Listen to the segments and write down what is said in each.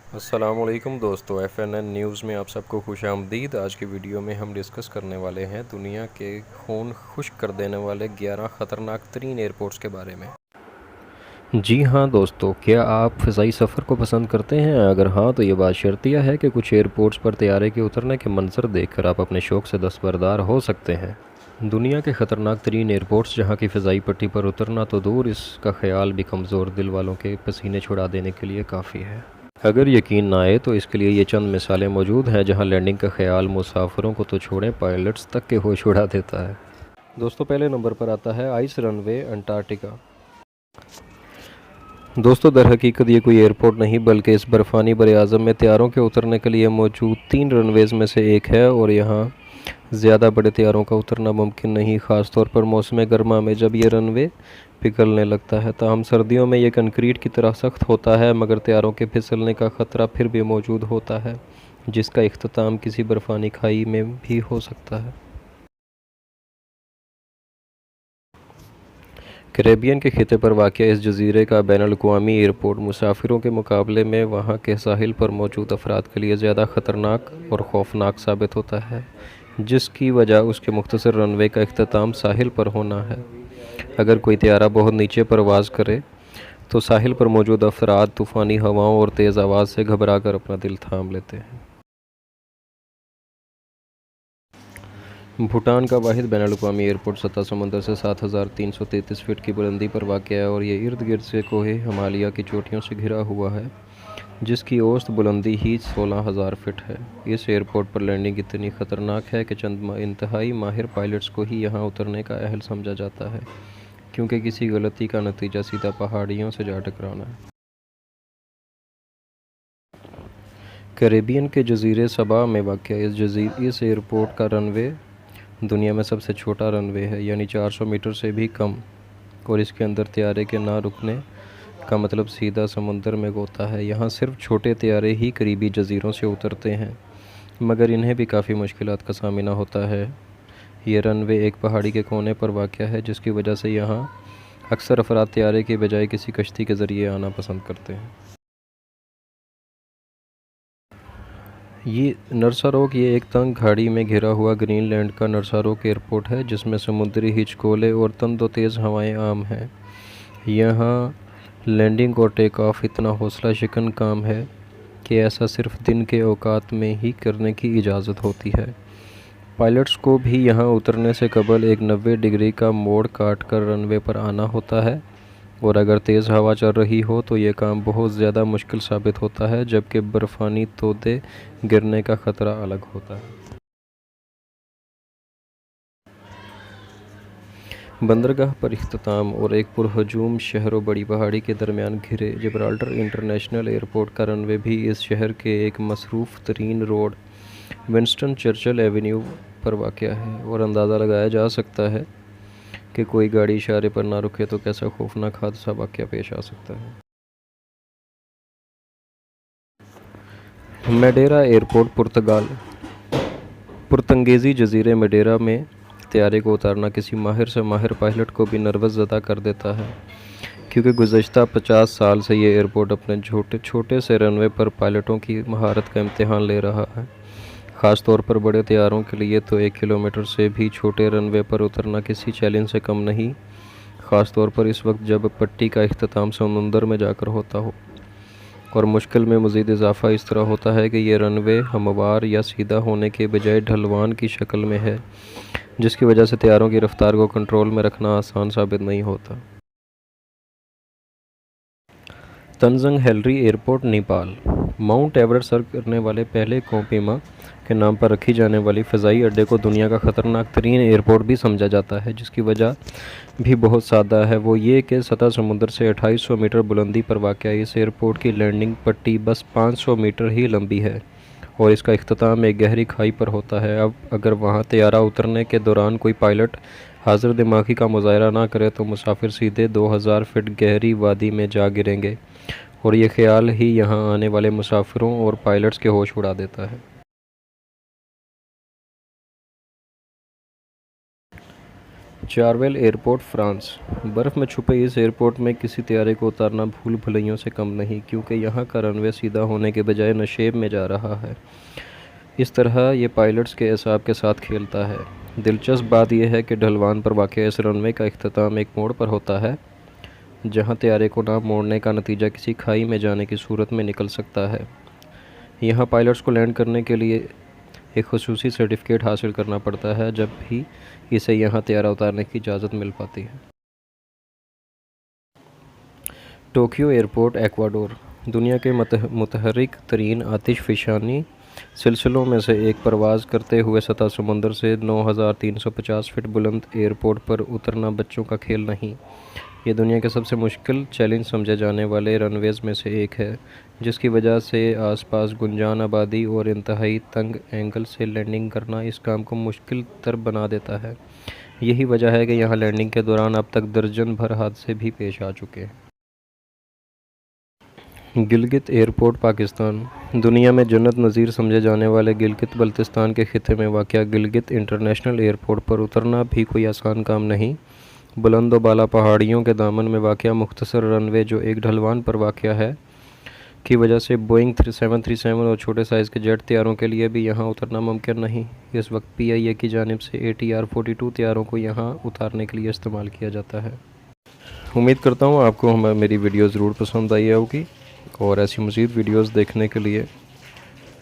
अस्सलामुअलैकुम दोस्तों, FNN news में आप सबको खुशामदीद। आज की वीडियो में हम डिस्कस करने वाले हैं दुनिया के खून खुश्क कर देने वाले 11 ख़तरनाक तरीन एयरपोर्ट्स के बारे में। जी हाँ दोस्तों, क्या आप फ़िज़ाई सफ़र को पसंद करते हैं? अगर हाँ तो ये बात शर्तिया है कि कुछ एयरपोर्ट्स पर तैयारे के उतरने के मंजर देखकर आप अपने शौक़ से दस्तबरदार हो सकते हैं। दुनिया के ख़तरनाक तरीन एयरपोर्ट्स, जहाँ की फ़िज़ाई पट्टी पर उतरना तो दूर, इसका ख्याल भी कमज़ोर दिल वालों के पसीने छुड़ा देने के लिए काफ़ी है। अगर यकीन ना आए तो इसके लिए ये चंद मिसालें मौजूद हैं जहां लैंडिंग का ख्याल मुसाफिरों को तो छोड़ें, पायलट्स तक के होश उड़ा देता है। दोस्तों, पहले नंबर पर आता है आइस रनवे अंटार्कटिका। दोस्तों, दर हकीकत ये कोई एयरपोर्ट नहीं बल्कि इस बर्फ़ानी बर-ए-आज़म में तैयारों के उतरने के लिए मौजूद 3 रनवेज़ में से एक है, और यहाँ ज़्यादा बड़े तैयारों का उतरना मुमकिन नहीं, ख़ास तौर पर मौसम गर्मा में जब ये रनवे पिघलने लगता है। ताहम सर्दियों में ये कंक्रीट की तरह सख्त होता है, मगर तैयारों के फिसलने का ख़तरा फिर भी मौजूद होता है, जिसका इख्तिताम किसी बर्फ़ानी खाई में भी हो सकता है। कैरेबियन के खिते पर वाक़या इस जज़ीरे का बैनुल-अक़वामी एयरपोर्ट मुसाफिरों के मुकाबले में वहाँ के साहिल पर मौजूद अफराद के लिए ज़्यादा ख़तरनाक और खौफनाक साबित होता है, जिसकी वजह उसके मुख्तसर रनवे का इख्तिताम साहिल पर होना है। अगर कोई तैयारा बहुत नीचे परवाज़ करे तो साहिल पर मौजूद अफराद तूफ़ानी हवाओं और तेज़ आवाज़ से घबरा कर अपना दिल थाम लेते हैं। भूटान का वाहिद बैनुल-अक़वामी एयरपोर्ट सतह समंदर से 7,333 फीट की बुलंदी पर वाक़ है, और ये इर्द गिर्द से कोहे हिमालय की चोटियों से घिरा हुआ है, जिसकी औसत बुलंदी ही 16,000 फीट है। इस एयरपोर्ट पर लैंडिंग इतनी ख़तरनाक है कि चंद इंतहाई माहिर पायलट्स को ही यहाँ उतरने का अहल समझा जाता है, क्योंकि किसी गलती का नतीजा सीधा पहाड़ियों से जा टकराना है। कैरेबियन के जज़ीरे सबा में वाक़ इस एयरपोर्ट का रनवे दुनिया में सबसे छोटा रनवे है, यानी 400 मीटर से भी कम, और इसके अंदर तैयारे के ना रुकने का मतलब सीधा समुंदर में गोता है। यहाँ सिर्फ छोटे तैयारे ही करीबी जज़ीरों से उतरते हैं, मगर इन्हें भी काफ़ी मुश्किलात का सामना होता है। ये रनवे एक पहाड़ी के कोने पर वाक़ है, जिसकी वजह से यहाँ अक्सर अफराद तैयारे के बजाय किसी कश्ती के ज़रिए आना पसंद करते हैं। ये नर्सारोक ये एक तंग खाड़ी में घिरा हुआ ग्रीनलैंड का नर्सारोक एयरपोर्ट है, जिसमें समुद्री हिचकोले और तंदो तेज़ हवाएं आम हैं। यहाँ लैंडिंग और टेक ऑफ इतना हौसला शिकन काम है कि ऐसा सिर्फ दिन के औकात में ही करने की इजाज़त होती है। पायलट्स को भी यहाँ उतरने से कबल एक 90 डिग्री का मोड़ काट कर रनवे पर आना होता है, और अगर तेज़ हवा चल रही हो तो ये काम बहुत ज़्यादा मुश्किल साबित होता है, जबकि बर्फ़ानी तोदे गिरने का ख़तरा अलग होता है। बंदरगाह पर इख्तिताम और एक पुरहजूम शहर और बड़ी पहाड़ी के दरमियान घिरे जिब्राल्टर इंटरनेशनल एयरपोर्ट का रनवे भी इस शहर के एक मसरूफ़ तरीन रोड विंस्टन चर्चिल एवेन्यू पर वाक़ है, और अंदाज़ा लगाया जा सकता है कि कोई गाड़ी इशारे पर ना रुके तो कैसा खौफनाक हादसा वाक़या पेश आ सकता है। मैडेरा एयरपोर्ट पुर्तगाल। पुर्तंगेज़ी जज़ीरे मैडेरा में तैयारे को उतारना किसी माहिर से माहिर पायलट को भी नर्वस ज़दा कर देता है, क्योंकि गुज़श्ता 50 साल से ये एयरपोर्ट अपने छोटे से रनवे पर पायलटों की महारत का इम्तिहान ले रहा है। ख़ास तौर पर बड़े तैयारों के लिए तो 1 किलोमीटर से भी छोटे रनवे पर उतरना किसी चैलेंज से कम नहीं, ख़ास तौर पर इस वक्त जब पट्टी का इख्तिताम समुंदर में जाकर होता हो। और मुश्किल में मज़ीद इजाफ़ा इस तरह होता है कि ये रनवे हमवार या सीधा होने के बजाय ढलवान की शक्ल में है, जिसकी वजह से तैयारों की रफ्तार को कंट्रोल में रखना आसान साबित नहीं होता। Tenzing Hillary airport, Nepal. Mount Everest सर करने वाले पहले कोहिमा के नाम पर रखी जाने वाली फ़िज़ाई अड्डे को दुनिया का ख़तरनाक तरीन एयरपोर्ट भी समझा जाता है, जिसकी वजह भी बहुत सादा है। वो ये कि सतह समुद्र से 2800 मीटर बुलंदी पर वाक़ इस एयरपोर्ट की लैंडिंग पट्टी बस 500 मीटर ही लंबी है, और इसका इख्तिताम एक गहरी खाई पर होता है। अब अगर वहाँ तैयारा उतरने के दौरान कोई पायलट हाजिर दिमागी का मुजाहरा ना करे तो मुसाफिर सीधे 2000 फीट गहरी वादी में जा गिरेंगे, और ये ख्याल ही यहाँ आने वाले मुसाफिरों और पायलट्स के होश उड़ा देता है। चारवेल एयरपोर्ट, फ्रांस। बर्फ़ में छुपे इस एयरपोर्ट में किसी तैयारे को उतारना भूल भुलैयों से कम नहीं, क्योंकि यहाँ का रनवे सीधा होने के बजाय नशेब में जा रहा है। इस तरह ये पायलट्स के एसाब के साथ खेलता है। दिलचस्प बात यह है कि ढलवान पर वाक़ इस रनवे का इख्तिताम एक मोड़ पर होता है, जहाँ तैयारे को ना मोड़ने का नतीजा किसी खाई में जाने की सूरत में निकल सकता है। यहाँ पायलट्स को लैंड करने के लिए एक ख़ुसूसी सर्टिफिकेट हासिल करना पड़ता है, जब भी इसे यहाँ तैयारा उतारने की इजाज़त मिल पाती है। Tokyo airport, Ecuador. दुनिया के मुतहर्रिक तरीन आतिशफ़शानी सिलसिलों में से एक परवाज़ करते हुए सतह समुंदर से 9,350 फीट बुलंद एयरपोर्ट पर उतरना बच्चों का खेल नहीं। ये दुनिया के सबसे मुश्किल चैलेंज समझे जाने वाले रनवेज़ में से एक है, जिसकी वजह से आसपास गुंजान आबादी और इंतहाई तंग एंगल से लैंडिंग करना इस काम को मुश्किल तर बना देता है। यही वजह है कि यहाँ लैंडिंग के दौरान अब तक दर्जन भर हादसे भी पेश आ चुके हैं। गिलगित एयरपोर्ट, पाकिस्तान। दुनिया में जन्नत नज़ीर समझे जाने वाले गिलगित बल्तिस्तान के खिते में वाक़या गिलगित इंटरनेशनल एयरपोर्ट पर उतरना भी कोई आसान काम नहीं। बुलंद व बाला पहाड़ियों के दामन में वाक़या मुख्तसर रनवे, जो एक ढलवान पर वाक़या है, की वजह से बोइंग 737 और छोटे साइज़ के जेट तैयारों के लिए भी यहाँ उतरना मुमकिन नहीं। इस वक्त PIA की जानिब से ATR-42 तैयारों को यहाँ उतारने के लिए इस्तेमाल किया जाता है। उम्मीद करता हूँ आपको मेरी वीडियो ज़रूर पसंद आई होगी, और ऐसी मज़ीद वीडियोज़ देखने के लिए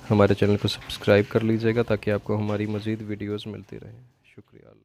हमारे चैनल को सब्सक्राइब कर लीजिएगा, ताकि आपको हमारी मज़ीद वीडियोज़ मिलती रहें। शुक्रिया।